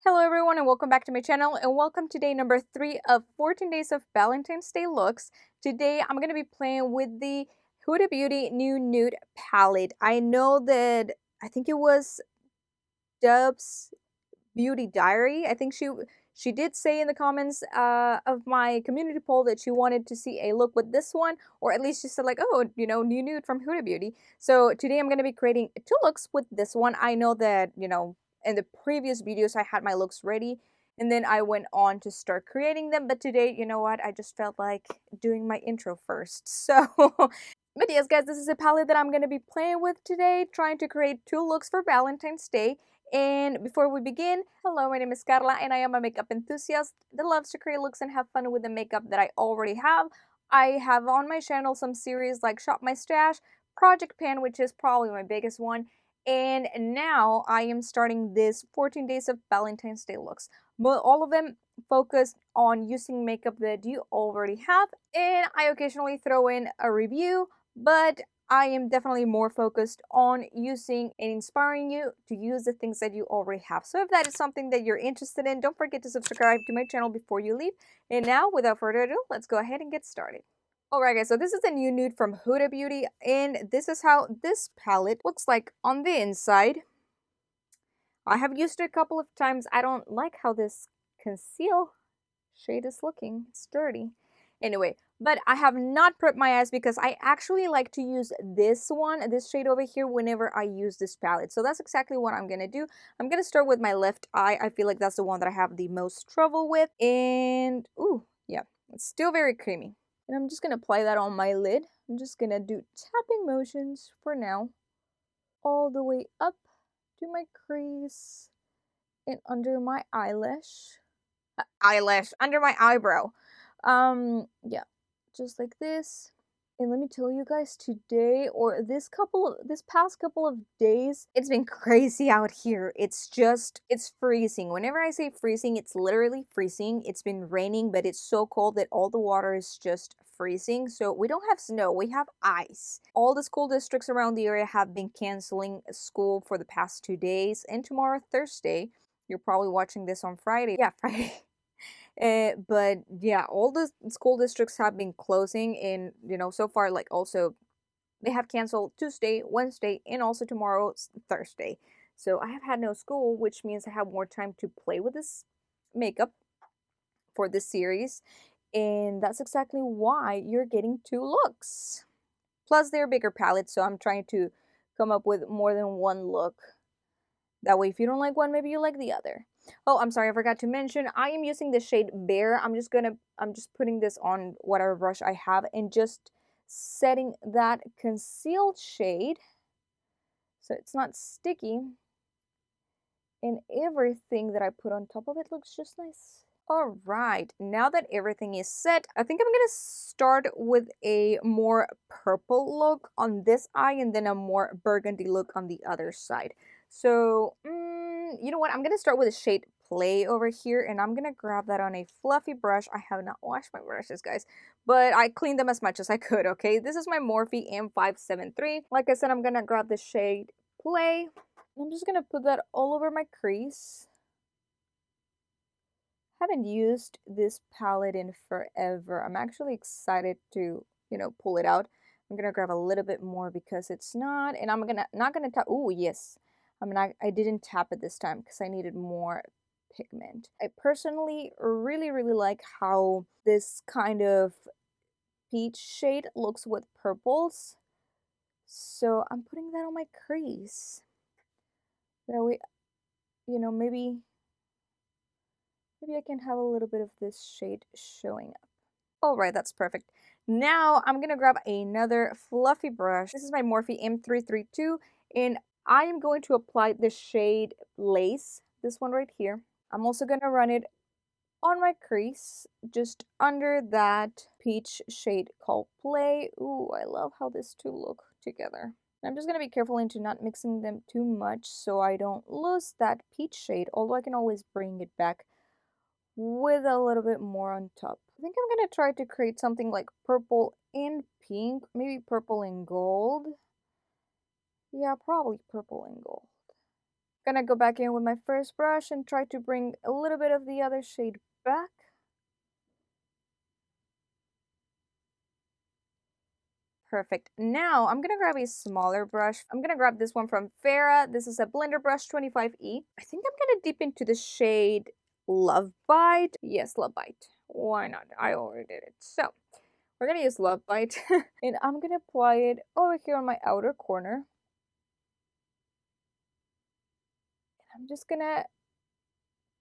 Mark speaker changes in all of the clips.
Speaker 1: Hello everyone and welcome back to my channel and welcome to day number 3 of 14 days of Valentine's Day looks. Today I'm going to be playing with the Huda Beauty new nude palette. I know that I think it was Dub's Beauty Diary. I think she did say in the comments of my community poll that she wanted to see a look with this one, or at least she said like, oh, new nude from Huda Beauty. So today I'm going to be creating 2 looks with this one. I know that, in the previous videos I had my looks ready and then I went on to start creating them, but today, you know what, I just felt like doing my intro first. So but yes guys, this is a palette that I'm going to be playing with today, trying to create 2 looks for Valentine's Day. And before we begin, hello, my name is Carla and I am a makeup enthusiast that loves to create looks and have fun with the makeup that I already have. I have on my channel some series like Shop My Stash, Project Pan, which is probably my biggest one, and now I am starting this 14 days of Valentine's Day looks. But all of them focus on using makeup that you already have, and I occasionally throw in a review, but I am definitely more focused on using and inspiring you to use the things that you already have. So if that is something that you're interested in, don't forget to subscribe to my channel before you leave. And now, without further ado, let's go ahead and get started. Alright guys, so this is a new nude from Huda Beauty, and this is how this palette looks like on the inside. I have used it a couple of times. I don't like how this conceal shade is looking. It's dirty. Anyway, but I have not prepped my eyes because I actually like to use this shade over here, whenever I use this palette. So that's exactly what I'm going to do. I'm going to start with my left eye. I feel like that's the one that I have the most trouble with. And, ooh, yeah, it's still very creamy. And I'm just going to apply that on my lid. I'm just going to do tapping motions for now, all the way up to my crease and under my under my eyebrow. Yeah, just like this. And let me tell you guys, today, or this past couple of days, it's been crazy out here. It's freezing. Whenever I say freezing, it's literally freezing. It's been raining, but it's so cold that all the water is just freezing. So we don't have snow, we have ice. All the school districts around the area have been canceling school for the past 2 days, and tomorrow, Thursday, you're probably watching this on Friday. Yeah, Friday. But yeah, all the school districts have been closing, and so far, like, also they have canceled Tuesday, Wednesday, and also tomorrow, Thursday. So I have had no school, which means I have more time to play with this makeup for this series, and that's exactly why you're getting 2 looks. Plus they're bigger palettes, so I'm trying to come up with more than one look. That way, if you don't like one, maybe you like the other. Oh, I'm sorry, I forgot to mention, I am using the shade Bare. I'm just putting this on whatever brush I have and just setting that concealed shade so it's not sticky. And everything that I put on top of it looks just nice. Alright, now that everything is set, I think I'm gonna start with a more purple look on this eye and then a more burgundy look on the other side. So, you know what? I'm gonna start with a shade Play over here, and I'm gonna grab that on a fluffy brush. I have not washed my brushes, guys, but I cleaned them as much as I could, okay? This is my Morphe M573. Like I said, I'm gonna grab the shade Play. I'm just gonna put that all over my crease. Haven't used this palette in forever. I'm actually excited to, pull it out. I'm gonna grab a little bit more because it's not, and I'm not gonna tap. Oh yes, I didn't tap it this time because I needed more pigment. I personally really like how this kind of peach shade looks with purples. So I'm putting that on my crease. That way, maybe I can have a little bit of this shade showing up. Alright, that's perfect. Now I'm gonna grab another fluffy brush. This is my Morphe M332, and I am going to apply the shade Lace, this one right here. I'm also gonna run it on my crease, just under that peach shade called Play. Ooh, I love how these two look together. I'm just gonna be careful into not mixing them too much so I don't lose that peach shade, although I can always bring it back with a little bit more on top. I think I'm gonna try to create something like purple and pink, maybe purple and gold. Yeah, probably purple and gold. Gonna go back in with my first brush and try to bring a little bit of the other shade back. Perfect. Now I'm gonna grab a smaller brush. I'm gonna grab this one from Farah. This is a blender brush 25E. I think I'm gonna dip into the shade Love Bite. Yes, Love Bite. Why not? I already did it. So we're gonna use Love Bite and I'm gonna apply it over here on my outer corner. I'm just gonna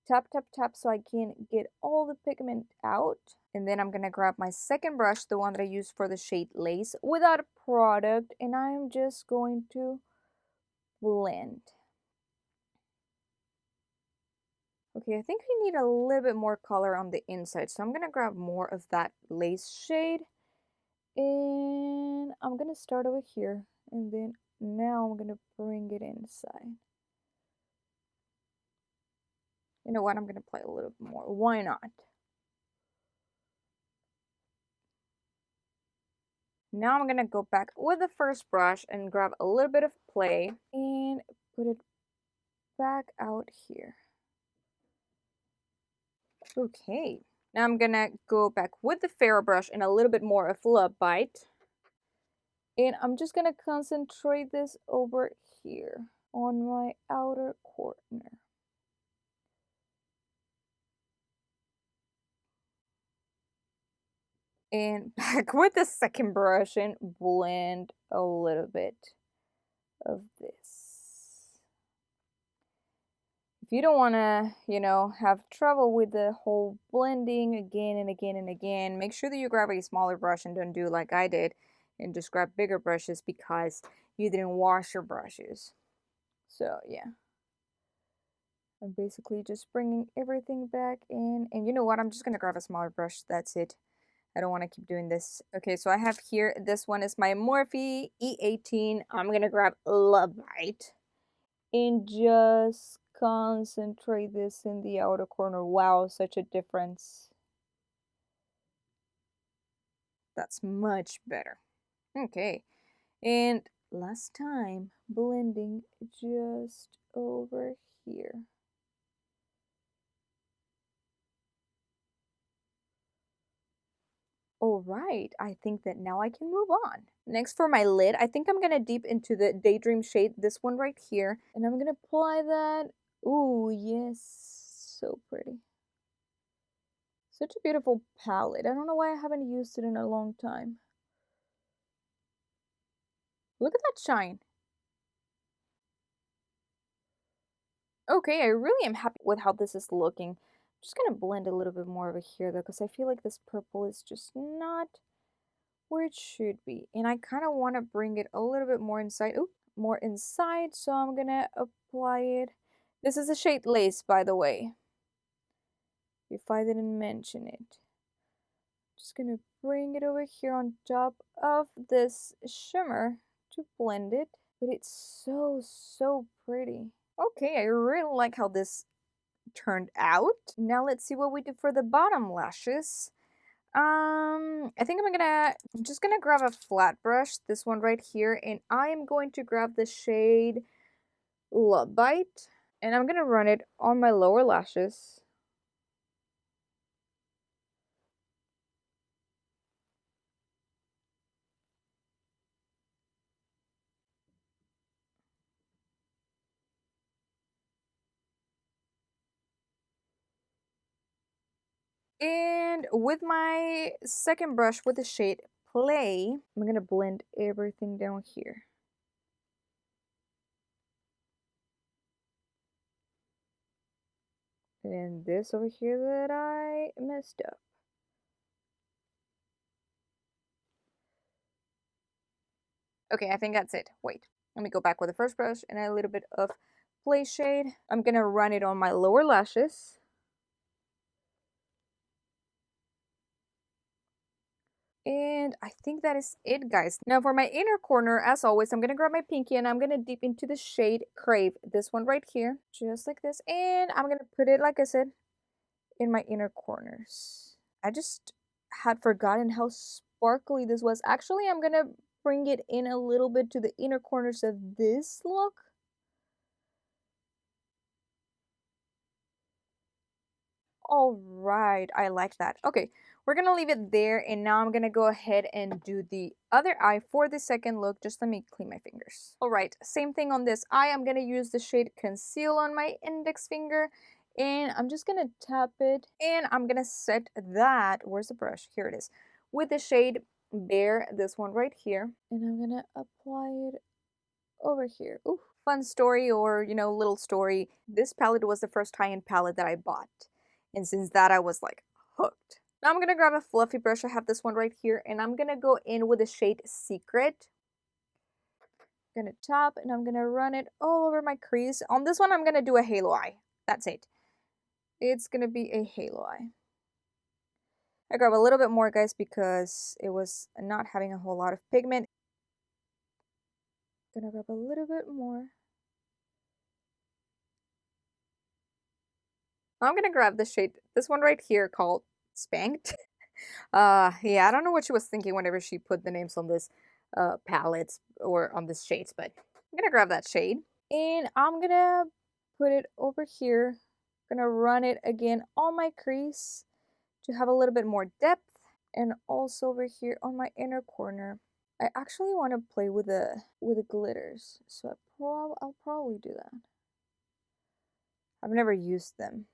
Speaker 1: tap, tap, tap so I can get all the pigment out. And then I'm gonna grab my second brush, the one that I used for the shade Lace, without a product, and I'm just going to blend. Okay, I think we need a little bit more color on the inside, so I'm gonna grab more of that Lace shade, and I'm gonna start over here, and then now I'm gonna bring it inside. You know what, I'm gonna play a little bit more, why not? Now I'm gonna go back with the first brush and grab a little bit of play and put it back out here. Okay, now I'm gonna go back with the Farrah brush and a little bit more of Love Bite. And I'm just gonna concentrate this over here on my outer corner. And back with the second brush and blend a little bit of this. If you don't want to, have trouble with the whole blending again and again and again, make sure that you grab a smaller brush and don't do like I did and just grab bigger brushes because you didn't wash your brushes. So yeah, I'm basically just bringing everything back in. And you know what? I'm just going to grab a smaller brush. That's it. I don't want to keep doing this. Okay, so I have here, this one is my Morphe E18. I'm going to grab Love Bite and just concentrate this in the outer corner. Wow, such a difference. That's much better. Okay, and last time, blending just over here. All right, I think that now I can move on. Next for my lid, I think I'm gonna deep into the Daydream shade, this one right here, and I'm gonna apply that. Ooh, yes, so pretty. Such a beautiful palette. I don't know why I haven't used it in a long time. Look at that shine. Okay, I really am happy with how this is looking. I'm just gonna blend a little bit more over here though, because I feel like this purple is just not where it should be. And I kind of want to bring it a little bit more inside. Ooh, more inside, so I'm gonna apply it. This is a shade Lace, by the way, if I didn't mention it. Just gonna bring it over here on top of this shimmer to blend it. But it's so pretty. Okay, I really like how this turned out. Now let's see what we do for the bottom lashes. I think I'm just gonna grab a flat brush, this one right here, and I am going to grab the shade Love Bite, and I'm gonna run it on my lower lashes. And with my second brush with the shade Play, I'm gonna blend everything down here. And this over here that I messed up. Okay, I think that's it. Wait, let me go back with the first brush and a little bit of Play shade. I'm gonna run it on my lower lashes. And I think that is it, guys. Now for my inner corner, as always, I'm going to grab my pinky and I'm going to dip into the shade Crave. This one right here, just like this. And I'm going to put it, like I said, in my inner corners. I just had forgotten how sparkly this was. Actually, I'm going to bring it in a little bit to the inner corners of this look. All right, I like that. Okay, we're gonna leave it there, and now I'm gonna go ahead and do the other eye for the second look. Just let me clean my fingers. All right, same thing on this eye. I'm gonna use the shade Conceal on my index finger, and I'm just gonna tap it, and I'm gonna set that, where's the brush? Here it is, with the shade Bare, this one right here, and I'm gonna apply it over here. Ooh, fun story, or little story. This palette was the first high-end palette that I bought, and since that I was like hooked. Now I'm gonna grab a fluffy brush. I have this one right here, and I'm gonna go in with the shade Secret. I'm gonna tap, and I'm gonna run it all over my crease. On this one I'm gonna do a halo eye. That's it. It's gonna be a halo eye. I grab a little bit more, guys, because it was not having a whole lot of pigment. Gonna grab a little bit more. I'm gonna grab the shade, this one right here, called Spanked. Yeah, I don't know what she was thinking whenever she put the names on this palettes or on this shades, but I'm gonna grab that shade, and I'm gonna put it over here. Gonna run it again on my crease to have a little bit more depth, and also over here on my inner corner. I actually want to play with the glitters, so I'll probably do that. I've never used them.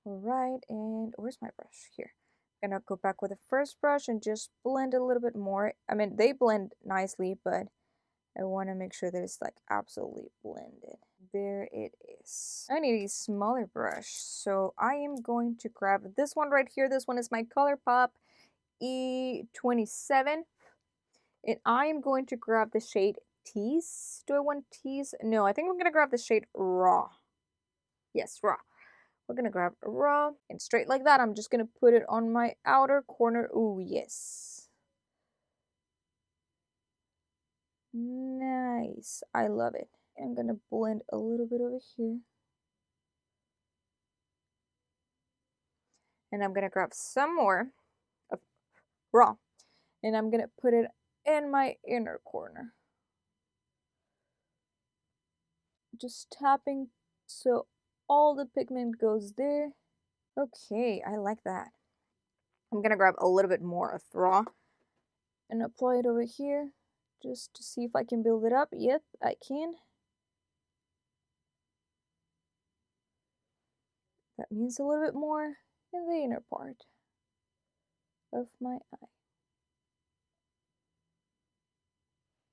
Speaker 1: All right, and where's my brush? Here. I'm gonna go back with the first brush and just blend a little bit more. I mean, they blend nicely, but I want to make sure that it's like absolutely blended. There it is. I need a smaller brush, so I am going to grab this one right here. This one is my Colourpop E.27, and I am going to grab the shade Tease. Do I want Tease? No, I think I'm gonna grab the shade Raw. Yes, Raw. We're gonna grab a Raw, and straight like that, I'm just gonna put it on my outer corner. Ooh, yes. Nice. I love it. I'm gonna blend a little bit over here. And I'm gonna grab some more of Raw, and I'm gonna put it in my inner corner. Just tapping so all the pigment goes there. Okay, I like that. I'm gonna grab a little bit more of Raw and apply it over here just to see if I can build it up. Yep, I can. That means a little bit more in the inner part of my eye.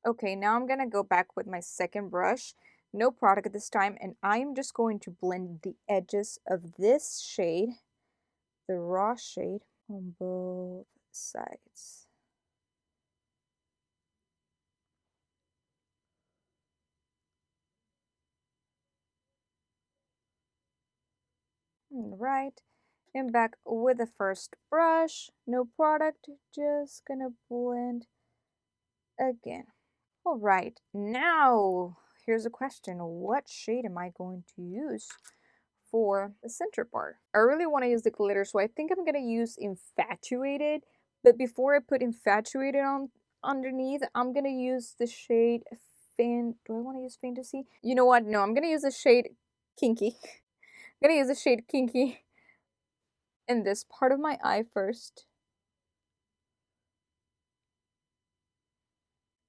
Speaker 1: Okay, now I'm gonna go back with my second brush, no product this time, and I'm just going to blend the edges of this shade, the Raw shade, on both sides. Alright, and back with the first brush, no product, just gonna blend again. Alright, now here's a question. What shade am I going to use for the center part? I really want to use the glitter, so I think I'm gonna use Infatuated. But before I put Infatuated on underneath, I'm gonna use the shade Do I want to use Fantasy? You know what? No, I'm gonna use the shade Kinky. I'm gonna use the shade Kinky in this part of my eye first.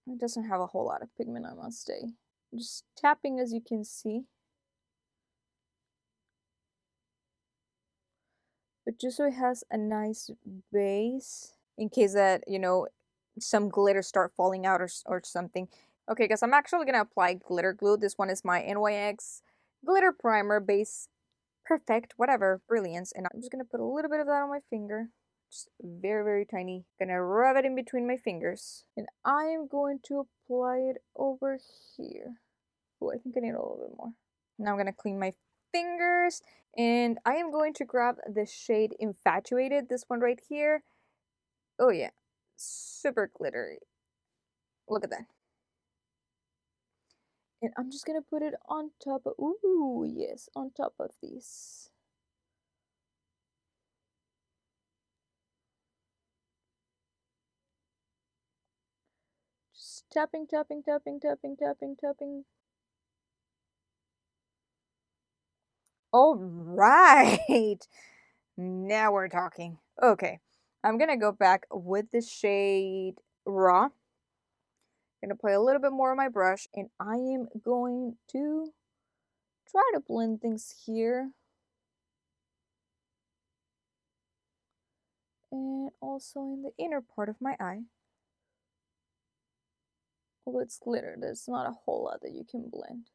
Speaker 1: It doesn't have a whole lot of pigment, I must say. Just tapping, as you can see. But just so it has a nice base in case that, some glitter start falling out or something. Okay, guys, I'm actually gonna apply glitter glue. This one is my NYX glitter primer base perfect, whatever, brilliance. And I'm just gonna put a little bit of that on my finger, just very, very tiny. Gonna rub it in between my fingers, and I am going to apply it over here. Oh, I think I need a little bit more. Now I'm gonna clean my fingers, and I am going to grab the shade Infatuated, this one right here. Oh yeah, super glittery. Look at that. And I'm just gonna put it on top of, ooh, yes, on top of these. Just tapping, tapping, tapping, tapping, tapping, tapping. All right. Now we're talking. Okay, I'm gonna go back with the shade Raw. Gonna apply a little bit more on my brush, and I am going to try to blend things here. And also in the inner part of my eye. Although it's glitter, there's not a whole lot that you can blend.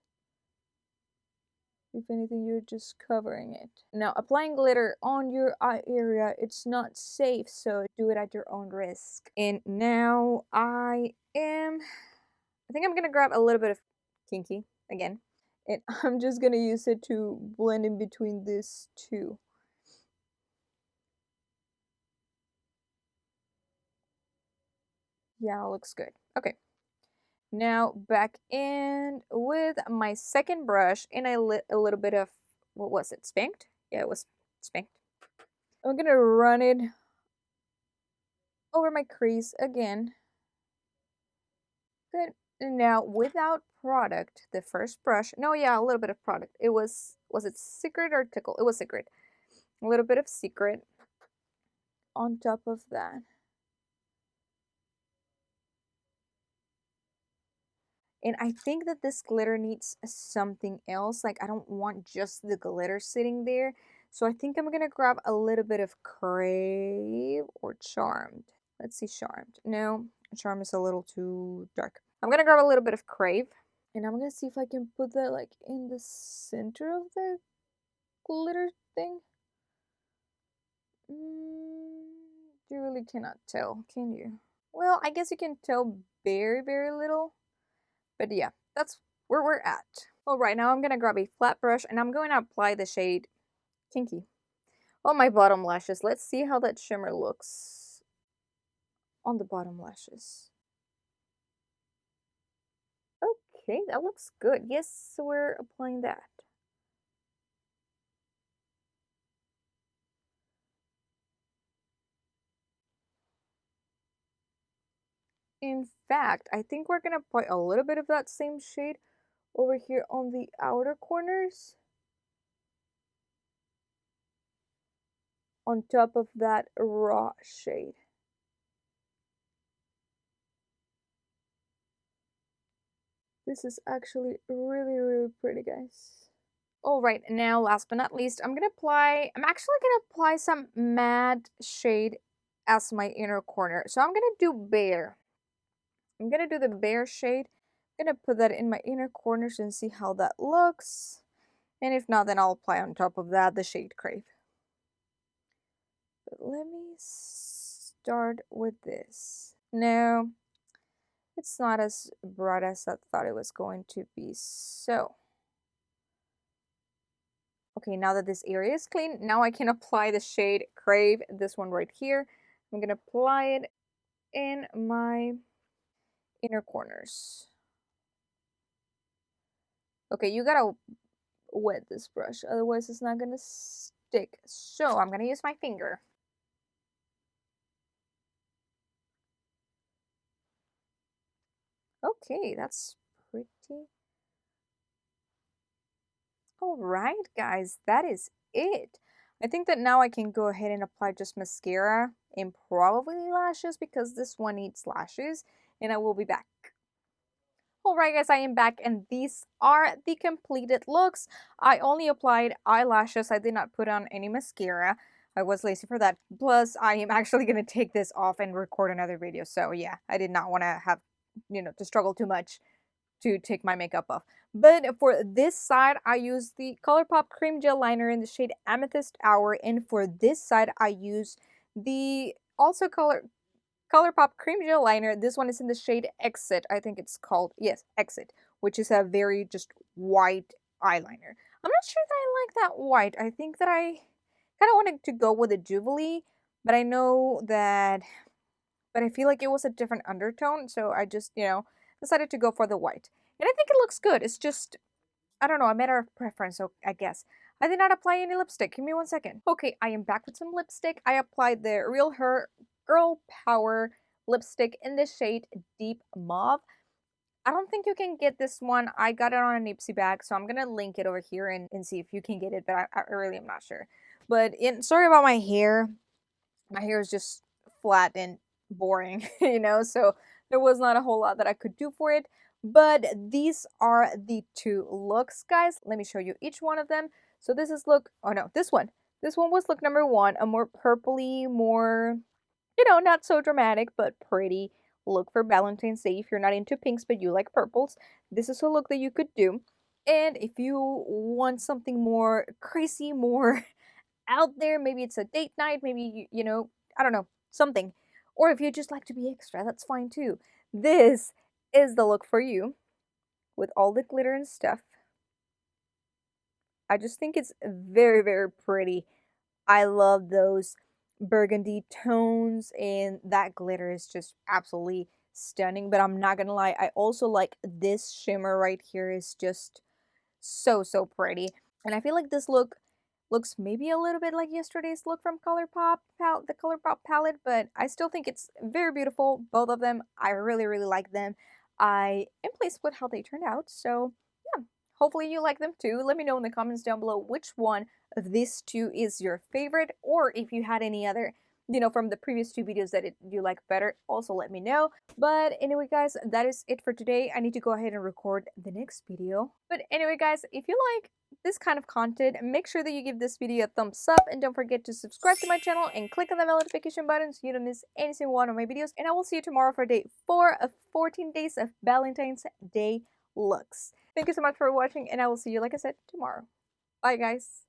Speaker 1: If anything, you're just covering it. Now, applying glitter on your eye area, it's not safe, so do it at your own risk. And now I think I'm gonna grab a little bit of Kinky again, and I'm just gonna use it to blend in between these two. Yeah, it looks good. Okay. Now back in with my second brush, and I lit a little bit of, what was it, Spanked? Yeah, it was Spanked. I'm gonna run it over my crease again. Good. And now without product, the first brush, no, yeah, a little bit of product. It was it Secret or Tickle? It was Secret. A little bit of Secret on top of that. And I think that this glitter needs something else. Like, I don't want just the glitter sitting there. So I think I'm gonna grab a little bit of Crave or Charmed. Let's see, Charmed. No, Charm is a little too dark. I'm gonna grab a little bit of Crave. And I'm gonna see if I can put that like in the center of the glitter thing. You really cannot tell, can you? Well, I guess you can tell very, very little. But yeah, that's where we're at. Alright, now I'm going to grab a flat brush and I'm going to apply the shade Kinky on my bottom lashes. Let's see how that shimmer looks on the bottom lashes. Okay, that looks good. Yes, so we're applying that. In fact, I think we're going to apply a little bit of that same shade over here on the outer corners, on top of that raw shade. This is actually really, really pretty, guys. Alright, now last but not least, I'm actually gonna apply some matte shade as my inner corner. So I'm gonna do Bare. I'm gonna do the Bare shade. I'm gonna put that in my inner corners and see how that looks. And if not, then I'll apply on top of that the shade Crave. But let me start with this. No, it's not as bright as I thought it was going to be. So, okay, now that this area is clean, now I can apply the shade Crave, this one right here. I'm gonna apply it in my inner corners. Okay, you gotta wet this brush, otherwise it's not gonna stick. So I'm gonna use my finger. Okay, that's pretty. Alright, guys, that is it. I think that now I can go ahead and apply just mascara and probably lashes because this one needs lashes, and I will be back. Alright guys, I am back and these are the completed looks. I only applied eyelashes. I did not put on any mascara. I was lazy for that. Plus, I am actually going to take this off and record another video. So yeah, I did not want to have, to struggle too much to take my makeup off. But for this side, I use the Colourpop Cream Gel Liner in the shade Amethyst Hour. And for this side, I use the also Colourpop Cream Gel Liner. This one is in the shade Exit. I think it's called, yes, Exit, which is a very just white eyeliner. I'm not sure that I like that white. I think that I kind of wanted to go with a Jubilee, but I know that, but I feel like it was a different undertone, so I just, decided to go for the white. And I think it looks good. It's just, I don't know, a matter of preference, so I guess. I did not apply any lipstick. Give me 1 second. Okay, I am back with some lipstick. I applied the Real Her Girl Power lipstick in the shade Deep Mauve. I don't think you can get this one. I got it on a Nipsey bag, so I'm going to link it over here and see if you can get it, but I really am not sure. But sorry about my hair. My hair is just flat and boring, you know, so there was not a whole lot that I could do for it. But these are the two looks, guys. Let me show you each one of them. So this is look, oh no, this one. This one was look number one, a more purpley, more, you know, not so dramatic, but pretty look for Valentine's Day if you're not into pinks, but you like purples. This is a look that you could do. And if you want something more crazy, more out there, maybe it's a date night, maybe, you know, I don't know, something. Or if you just like to be extra, that's fine too. This is the look for you with all the glitter and stuff. I just think it's very, very pretty. I love those burgundy tones, and that glitter is just absolutely stunning. But I'm not gonna lie, I also like this shimmer right here is just so, so pretty. And I feel like this look looks maybe a little bit like yesterday's look from Colourpop, the Colourpop palette, but I still think it's very beautiful. Both of them, I really, really like them. I am pleased with how they turned out, so yeah, hopefully you like them too. Let me know in the comments down below which one of these two is your favorite, or if you had any other, you know, from the previous two videos that you like better, also let me know. But anyway, guys, that is it for today. I need to go ahead and record the next video. But anyway, guys, if you like this kind of content, make sure that you give this video a thumbs up, and don't forget to subscribe to my channel and click on the bell notification button so you don't miss any single one of my videos. And I will see you tomorrow for day 4 of 14 days of Valentine's Day looks. Thank you so much for watching, and I will see you, like I said, tomorrow. Bye, guys.